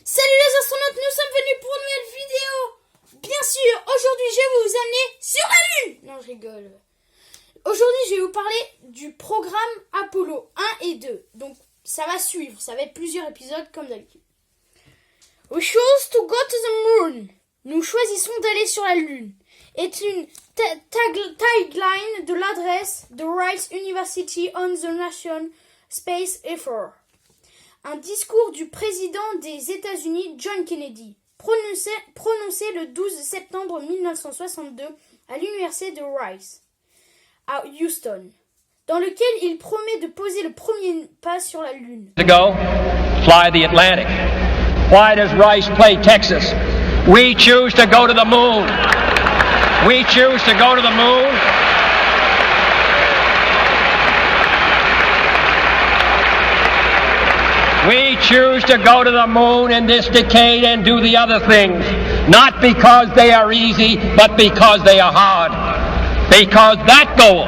Salut les astronautes, nous sommes venus pour une nouvelle vidéo. Bien sûr, aujourd'hui je vais vous amener sur la Lune. Non, je rigole. Aujourd'hui je vais vous parler du programme Apollo 1 et 2. Donc ça va suivre, ça va être plusieurs épisodes comme d'habitude. We choose to go to the moon. Nous choisissons d'aller sur la Lune. Est une tagline de l'adresse de Rice University on the Nation Space Effort. Un discours du président des États-Unis, John Kennedy, prononcé le 12 septembre 1962 à l'université de Rice, à Houston, dans lequel il promet de poser le premier pas sur la Lune. Ago, fly the Atlantic. Why does Rice play Texas? We choose to go to the moon. We choose to go to the moon. We choose to go to the moon in this decade and do the other things, not because they are easy, but because they are hard. Because that goal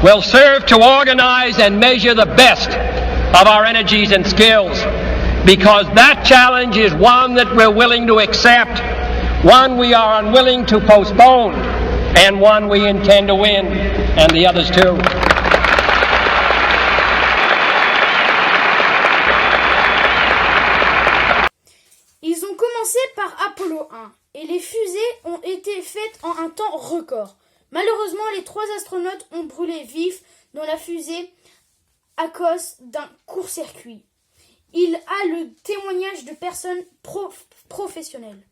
will serve to organize and measure the best of our energies and skills. Because that challenge is one that we're willing to accept, one we are unwilling to postpone, and one we intend to win, and the others too. Ils ont commencé par Apollo 1 et les fusées ont été faites en un temps record. Malheureusement, les 3 astronautes ont brûlé vifs dans la fusée à cause d'un court-circuit. Il a le témoignage de personnes professionnelles.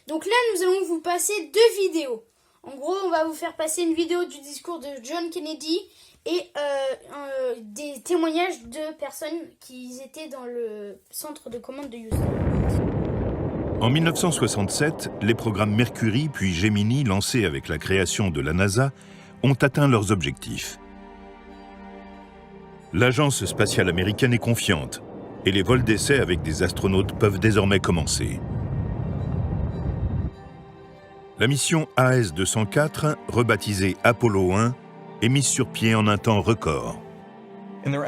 Donc là, nous allons vous passer 2 vidéos. En gros, on va vous faire passer une vidéo du discours de John Kennedy et des témoignages de personnes qui étaient dans le centre de commande de Houston. En 1967, les programmes Mercury puis Gemini, lancés avec la création de la NASA, ont atteint leurs objectifs. L'agence spatiale américaine est confiante et les vols d'essai avec des astronautes peuvent désormais commencer. La mission AS-204, rebaptisée Apollo 1, est mise sur pied en un temps record.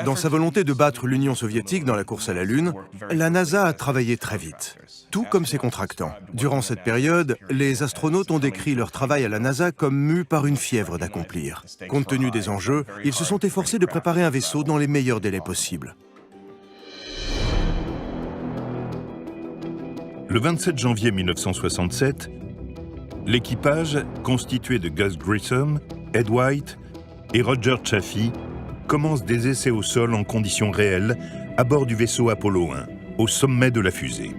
Dans sa volonté de battre l'Union soviétique dans la course à la Lune, la NASA a travaillé très vite, tout comme ses contractants. Durant cette période, les astronautes ont décrit leur travail à la NASA comme mus par une fièvre d'accomplir. Compte tenu des enjeux, ils se sont efforcés de préparer un vaisseau dans les meilleurs délais possibles. Le 27 janvier 1967, l'équipage, constitué de Gus Grissom, Ed White et Roger Chaffee, commence des essais au sol en conditions réelles à bord du vaisseau Apollo 1, au sommet de la fusée.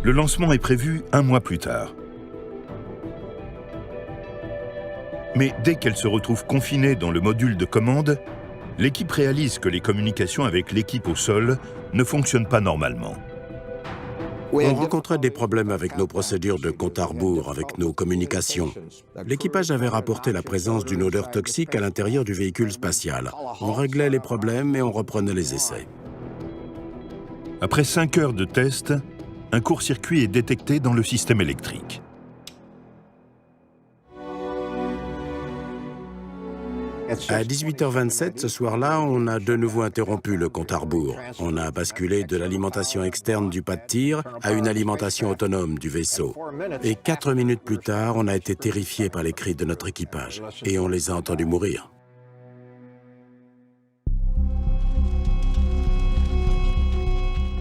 Le lancement est prévu 1 mois plus tard. Mais dès qu'elle se retrouve confinée dans le module de commande, l'équipe réalise que les communications avec l'équipe au sol ne fonctionnent pas normalement. On rencontrait des problèmes avec nos procédures de compte à rebours, avec nos communications. L'équipage avait rapporté la présence d'une odeur toxique à l'intérieur du véhicule spatial. On réglait les problèmes et on reprenait les essais. Après 5 heures de tests, un court-circuit est détecté dans le système électrique. À 18h27, ce soir-là, on a de nouveau interrompu le compte à rebours. On a basculé de l'alimentation externe du pas de tir à une alimentation autonome du vaisseau. Et 4 minutes plus tard, on a été terrifiés par les cris de notre équipage. Et on les a entendus mourir.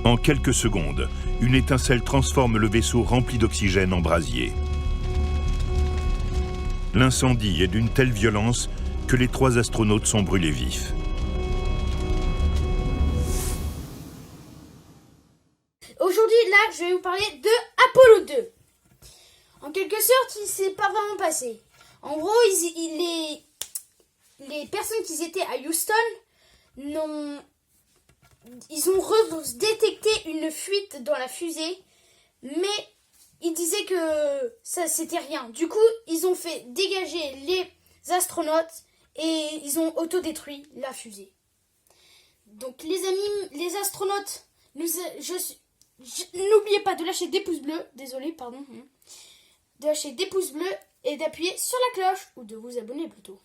En quelques secondes, une étincelle transforme le vaisseau rempli d'oxygène en brasier. L'incendie est d'une telle violence que les 3 astronautes sont brûlés vifs. Aujourd'hui, là, je vais vous parler de Apollo 2. En quelque sorte, il ne s'est pas vraiment passé. En gros, les personnes qui étaient à Houston ils ont détecté une fuite dans la fusée, mais ils disaient que ça c'était rien. Du coup, ils ont fait dégager les astronautes et ils ont autodétruit la fusée. Donc les amis, les astronautes, n'oubliez pas de lâcher des pouces bleus, de lâcher des pouces bleus et d'appuyer sur la cloche ou de vous abonner plutôt.